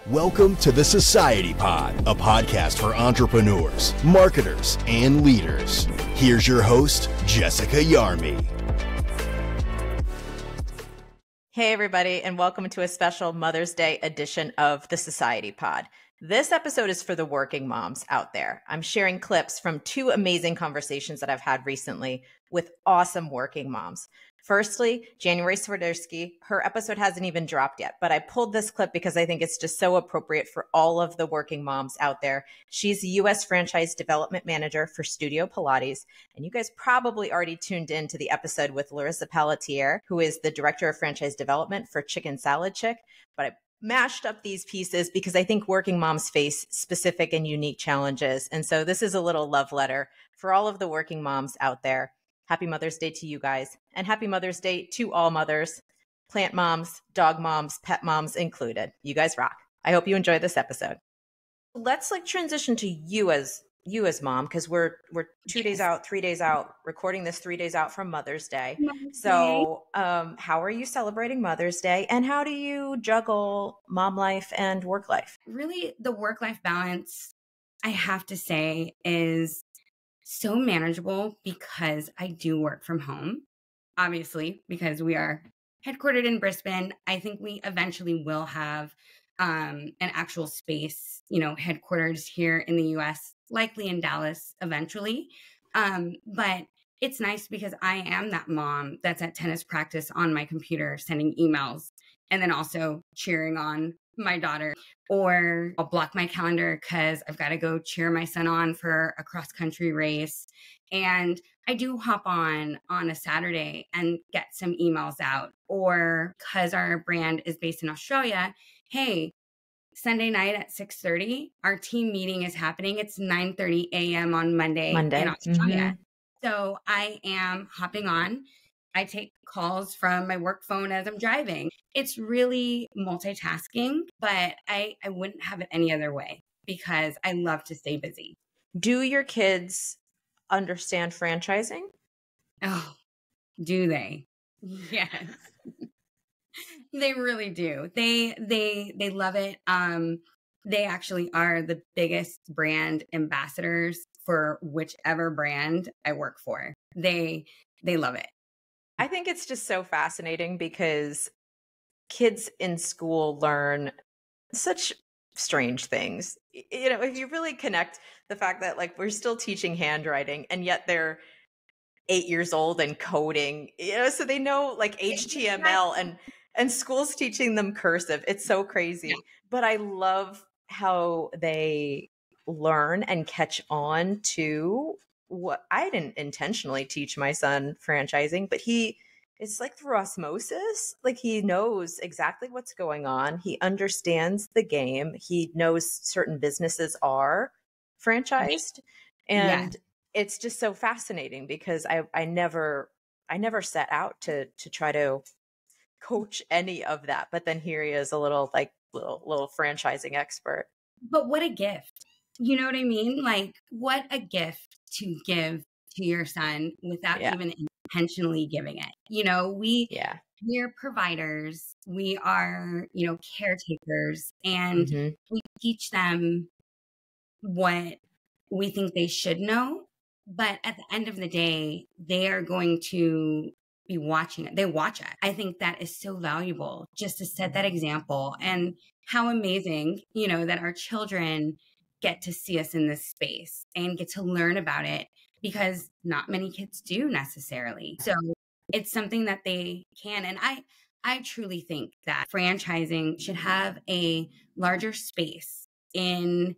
Welcome to the SocietyPod, a podcast for entrepreneurs, marketers, and leaders. Here's your host, Jessica Yarmy. Hey, everybody, and welcome to a special Mother's Day edition of the SocietyPod. This episode is for the working moms out there. I'm sharing clips from two amazing conversations that I've had recently with awesome working moms. Firstly, January Swiderski, her episode hasn't even dropped yet, but I pulled this clip because I think it's just so appropriate for all of the working moms out there. She's the U.S. Franchise Development Manager for Studio Pilates, and you guys probably already tuned in to the episode with Larissa Palatiere, who is the Director of Franchise Development for Chicken Salad Chick, but I mashed up these pieces because I think working moms face specific and unique challenges, and so this is a little love letter for all of the working moms out there. Happy Mother's Day to you guys, and happy Mother's Day to all mothers, plant moms, dog moms, pet moms included. You guys rock. I hope you enjoy this episode. Let's transition to you as mom, because we're 2 days out, 3 days out, recording this 3 days out from Mother's Day. So how are you celebrating Mother's Day, and how do you juggle mom life and work life? Really, the work-life balance, I have to say, is so manageable because I do work from home. Obviously, because we are headquartered in Brisbane, I think we eventually will have an actual space, headquarters here in the US, likely in Dallas eventually. But it's nice because I am that mom that's at tennis practice on my computer sending emails and then also cheering on my daughter, or I'll block my calendar because I've got to go cheer my son on for a cross-country race. And I do hop on a Saturday and get some emails out, or because our brand is based in Australia, hey, Sunday night at 6:30, our team meeting is happening. It's 9:30 a.m. on Monday in Australia. So I am hopping on. I take calls from my work phone as I'm driving. It's really multitasking, but I wouldn't have it any other way because I love to stay busy. Do your kids understand franchising? Oh, do they? Yes. They really do. They love it. They actually are the biggest brand ambassadors for whichever brand I work for. They love it. I think it's just so fascinating because kids in school learn such strange things. If you really connect the fact that we're still teaching handwriting and yet they're 8 years old and coding, so they know HTML and school's teaching them cursive. It's so crazy. Yeah. But I love how they learn and catch on to what I didn't intentionally teach my son franchising, but it's through osmosis. He knows exactly what's going on. He understands the game. He knows certain businesses are franchised. And it's just so fascinating because I never set out to try to coach any of that. But then here he is, a little franchising expert. But what a gift. You know what I mean? What a gift to give to your son without even intentionally giving it. We're providers. We are, caretakers, and we teach them what we think they should know. But at the end of the day, they are going to be watching it. They watch it. I think that is so valuable just to set that example, and how amazing, that our children get to see us in this space and get to learn about it, because not many kids do necessarily. So it's something that they can. And I truly think that franchising should have a larger space in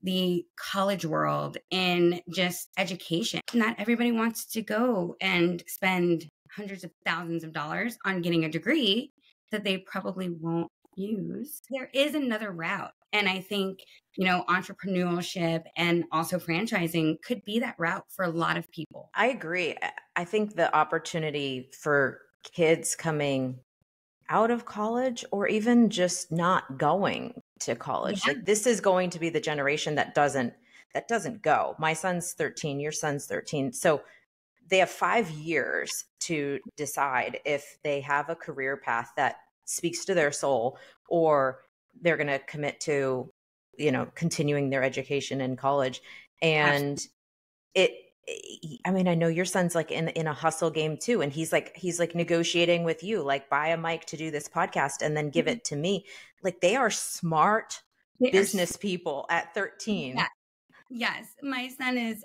the college world, in just education. Not everybody wants to go and spend hundreds of thousands of dollars on getting a degree that they probably won't use. There is another route. And I think, entrepreneurship and also franchising could be that route for a lot of people. I agree. I think the opportunity for kids coming out of college, or even just not going to college, this is going to be the generation that doesn't go. My son's 13, your son's 13. So they have 5 years to decide if they have a career path that speaks to their soul, or they're going to commit to, continuing their education in college. And I know your son's like in a hustle game too. And he's like negotiating with you, like buy a mic to do this podcast and then give it to me. Like they are smart business people at 13. Yeah. Yes. My son is,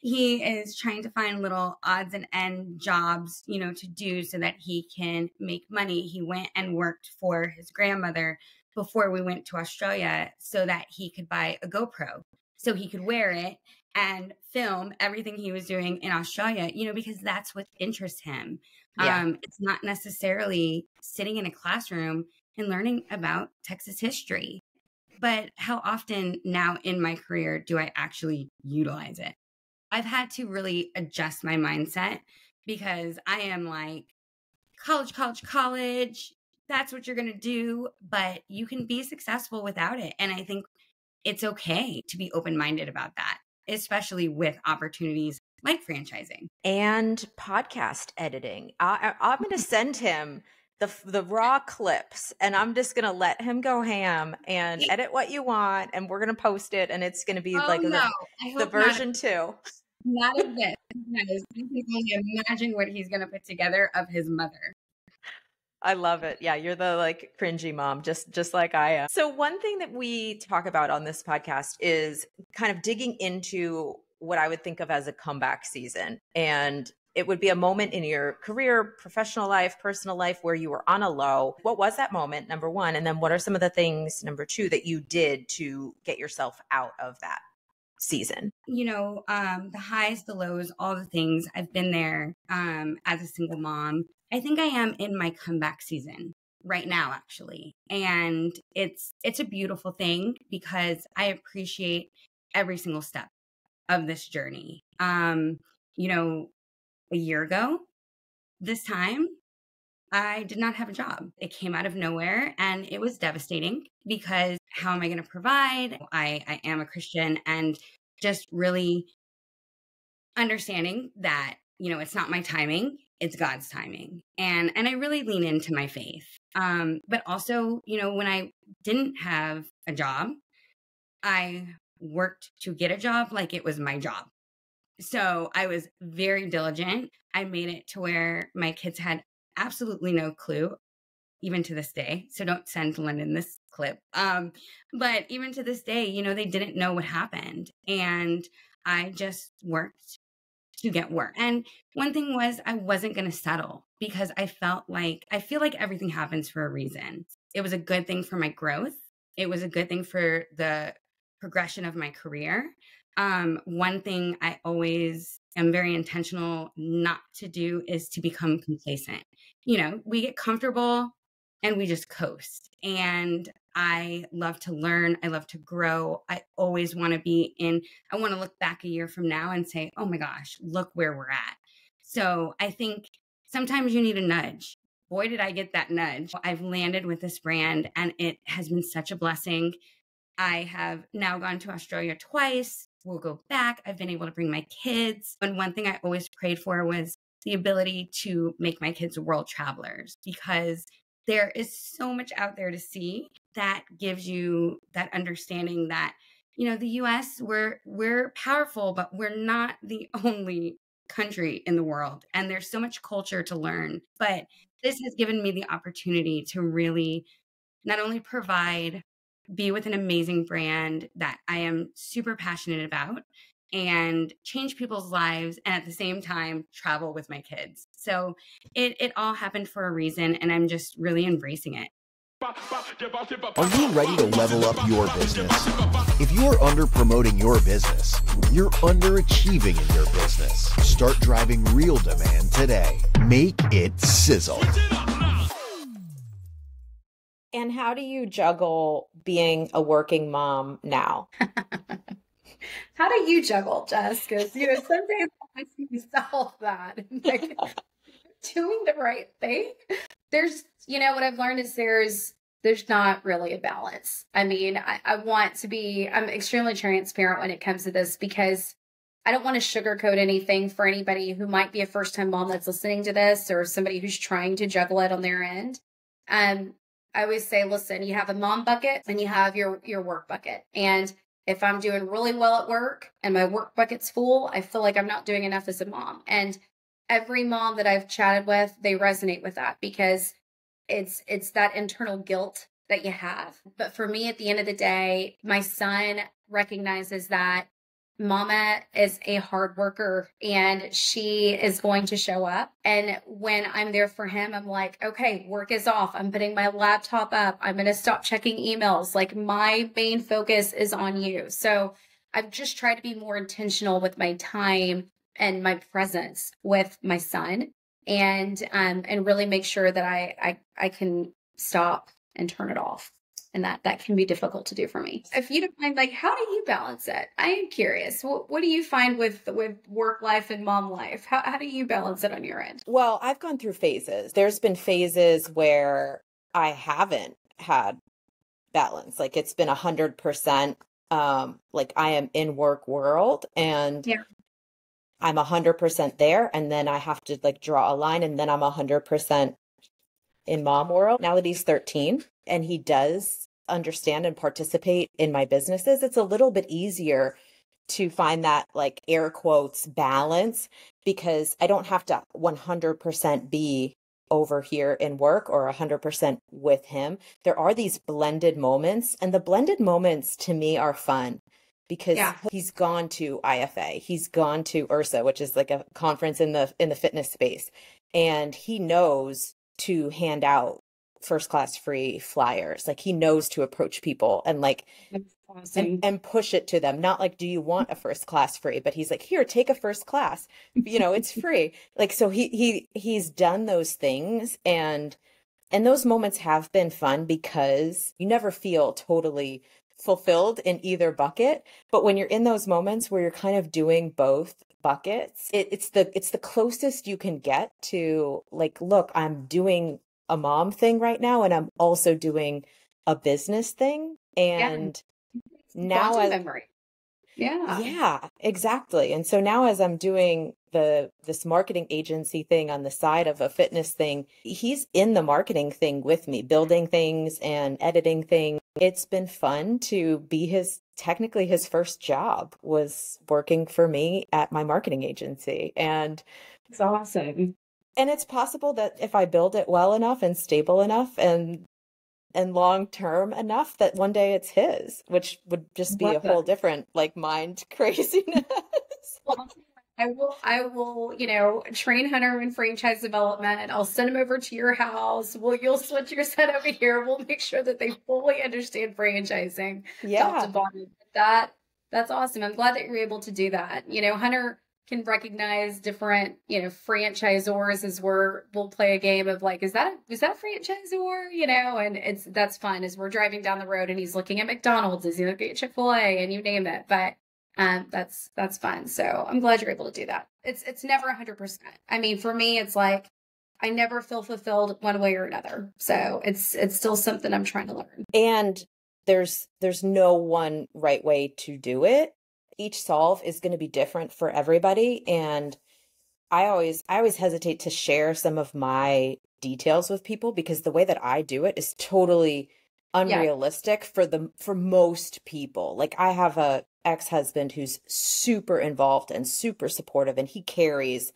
he is trying to find little odds and end jobs, to do so that he can make money. He went and worked for his grandmother before we went to Australia so that he could buy a GoPro so he could wear it and film everything he was doing in Australia, because that's what interests him. Yeah. It's not necessarily sitting in a classroom and learning about Texas history. But how often now in my career do I actually utilize it? I've had to really adjust my mindset because I am like, college, that's what you're going to do, but you can be successful without it. And I think it's okay to be open-minded about that, especially with opportunities like franchising. And podcast editing. I'm going to send him the raw clips and I'm just going to let him go ham and edit what you want. And we're going to post it. And it's going to be the version 2. Not of this. Because I can only imagine what he's going to put together of his mother. I love it. Yeah, you're the like cringy mom, just like I am. So one thing that we talk about on this podcast is kind of digging into what I would think of as a comeback season. And it would be a moment in your career, professional life, personal life, where you were on a low. What was that moment, number one? And then what are some of the things, number two, that you did to get yourself out of that season? The highs, the lows, all the things. I've been there as a single mom. I think I am in my comeback season right now, actually. And it's a beautiful thing because I appreciate every single step of this journey. A year ago, this time, I did not have a job. It came out of nowhere and it was devastating because how am I going to provide? I am a Christian and just really understanding that, it's not my timing, it's God's timing. And I really lean into my faith. But also, when I didn't have a job, I worked to get a job like it was my job. So I was very diligent. I made it to where my kids had absolutely no clue, even to this day. So don't send London this clip. But even to this day, they didn't know what happened. And I just worked to get work. And one thing was I wasn't going to settle because I feel like everything happens for a reason. It was a good thing for my growth. It was a good thing for the progression of my career. One thing I always am very intentional not to do is to become complacent. We get comfortable and we just coast. And I love to learn. I love to grow. I always want to I want to look back a year from now and say, oh my gosh, look where we're at. So I think sometimes you need a nudge. Boy, did I get that nudge. I've landed with this brand and it has been such a blessing. I have now gone to Australia twice. We'll go back. I've been able to bring my kids. And one thing I always prayed for was the ability to make my kids world travelers because there is so much out there to see that gives you that understanding that, the US, we're powerful, but we're not the only country in the world. And there's so much culture to learn. But this has given me the opportunity to really not only be with an amazing brand that I am super passionate about and change people's lives and at the same time travel with my kids. So it all happened for a reason and I'm just really embracing it. Are you ready to level up your business? If you're under promoting your business, you're underachieving in your business. Start driving real demand today. Make it sizzle. And how do you juggle being a working mom now? How do you juggle, Jess? Because, some days I ask myself that. Like, doing the right thing. There's, what I've learned is there's not really a balance. I mean, I'm extremely transparent when it comes to this because I don't want to sugarcoat anything for anybody who might be a first-time mom that's listening to this or somebody who's trying to juggle it on their end. I always say, listen, you have a mom bucket and you have your work bucket. And if I'm doing really well at work and my work bucket's full, I feel like I'm not doing enough as a mom. And every mom that I've chatted with, they resonate with that because it's that internal guilt that you have. But for me, at the end of the day, my son recognizes that Mama is a hard worker and she is going to show up. And when I'm there for him, I'm like, okay, work is off. I'm putting my laptop up. I'm going to stop checking emails. Like my main focus is on you. So I've just tried to be more intentional with my time and my presence with my son and really make sure that I can stop and turn it off. And that can be difficult to do for me. If you don't mind, like, how do you balance it? I am curious. What do you find with work life and mom life? How do you balance it on your end? Well, I've gone through phases. There's been phases where I haven't had balance. Like it's been 100%, like I am in work world and I'm 100% there. And then I have to like draw a line and then I'm 100% in mom world. Now that he's 13 and he does understand and participate in my businesses, it's a little bit easier to find that like air quotes balance because I don't have to 100% be over here in work or 100% with him. There are these blended moments and the blended moments to me are fun because he's gone to IFA, he's gone to URSA, which is like a conference in the fitness space. And he knows to hand out first class free flyers. Like he knows to approach people and like, and push it to them. Not like, do you want a first class free? But he's like, here, take a first class, it's free. Like, so he's done those things and those moments have been fun because you never feel totally fulfilled in either bucket. But when you're in those moments where you're kind of doing both buckets, it's the closest you can get to like, look, I'm doing a mom thing right now and I'm also doing a business thing. And now yeah, exactly. And so now as I'm doing this marketing agency thing on the side of a fitness thing, he's in the marketing thing with me, building things and editing things. It's been fun to be technically his first job was working for me at my marketing agency. And it's awesome. And it's possible that if I build it well enough and stable enough and long-term enough that one day it's his, which would just be a whole different like mind craziness. Well, I will, train Hunter in franchise development. I'll send him over to your house. You'll switch your set over here. We'll make sure that they fully understand franchising. Top to bottom. That's awesome. I'm glad that you're able to do that. Hunter can recognize different, franchisors as we'll play a game of like, is that a franchisor? And that's fun as we're driving down the road and he's looking at McDonald's, is he looking at Chick-fil-A and you name it. But that's fun. So I'm glad you're able to do that. It's never 100%. I mean, for me, it's like, I never feel fulfilled one way or another. So it's still something I'm trying to learn. And there's no one right way to do it. Each solve is going to be different for everybody. And I always hesitate to share some of my details with people because the way that I do it is totally unrealistic for most people. Like I have a ex-husband who's super involved and super supportive and he carries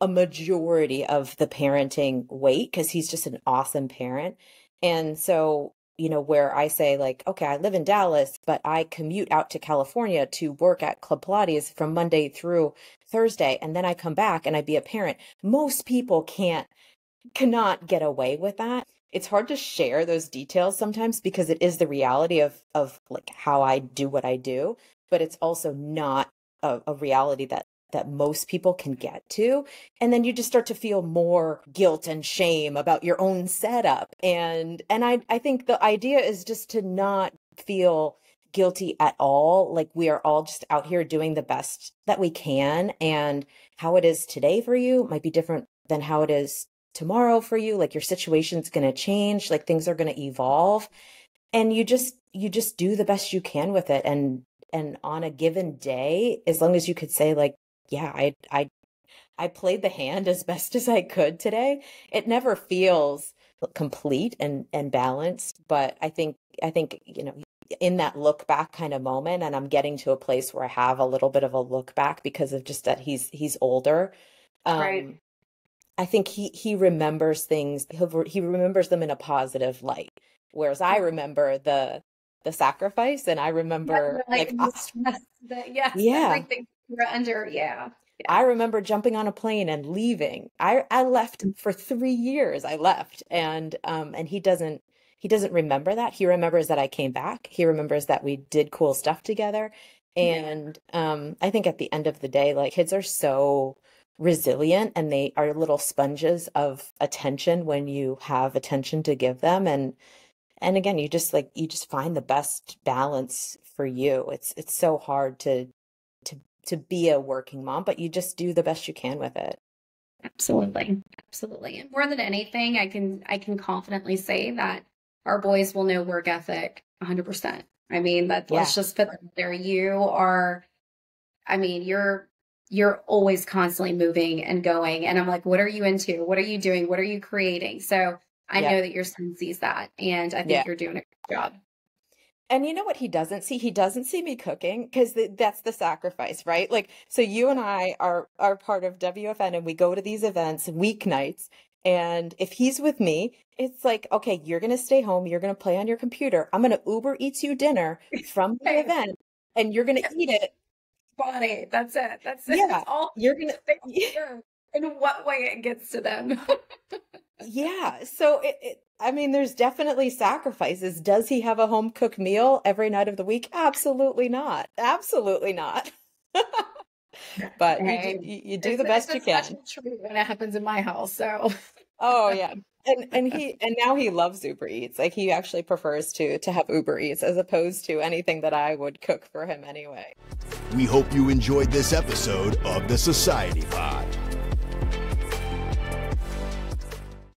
a majority of the parenting weight because he's just an awesome parent. And so where I say like, okay, I live in Dallas, but I commute out to California to work at Club Pilates from Monday through Thursday. And then I come back and I be a parent. Most people cannot get away with that. It's hard to share those details sometimes because it is the reality of like how I do what I do, but it's also not a reality that most people can get to. And then you just start to feel more guilt and shame about your own setup. And I think the idea is just to not feel guilty at all. Like we are all just out here doing the best that we can. And how it is today for you might be different than how it is tomorrow for you. Like your situation's going to change, like things are going to evolve. And you just do the best you can with it. And on a given day, as long as you could say like, yeah, I played the hand as best as I could today. It never feels complete and balanced. But I think, in that look back kind of moment, and I'm getting to a place where I have a little bit of a look back because of just that he's older. Right. I think he remembers things. He remembers them in a positive light, whereas I remember the sacrifice, and I remember the stress everything we're under. Yeah. I remember jumping on a plane and leaving. I left for 3 years. I left, and he doesn't remember that. He remembers that I came back. He remembers that we did cool stuff together. And I think at the end of the day, like, kids are so resilient, and they are little sponges of attention when you have attention to give them. And again, you just find the best balance for you. It's so hard to be a working mom, but you just do the best you can with it. Absolutely. Absolutely. And more than anything, I can confidently say that our boys will know work ethic 100%. I mean, let's just put that there. You're always constantly moving and going. And I'm like, what are you into? What are you doing? What are you creating? So I know that your son sees that. And I think you're doing a good job. And you know what he doesn't see? He doesn't see me cooking, because that's the sacrifice, right? Like, so you and I are part of WFN, and we go to these events weeknights. And if he's with me, it's like, okay, you're going to stay home. You're going to play on your computer. I'm going to Uber Eats you dinner from the event, and you're going to eat it. Funny. That's it. Yeah. That's all you're going to, in what way it gets to them. Yeah. So there's definitely sacrifices. Does he have a home cooked meal every night of the week? Absolutely not. Absolutely not. But you do the best you can. When it happens in my house. So. Oh yeah. And now he loves Uber Eats. Like, he actually prefers to have Uber Eats as opposed to anything that I would cook for him anyway. We hope you enjoyed this episode of the Society Pod.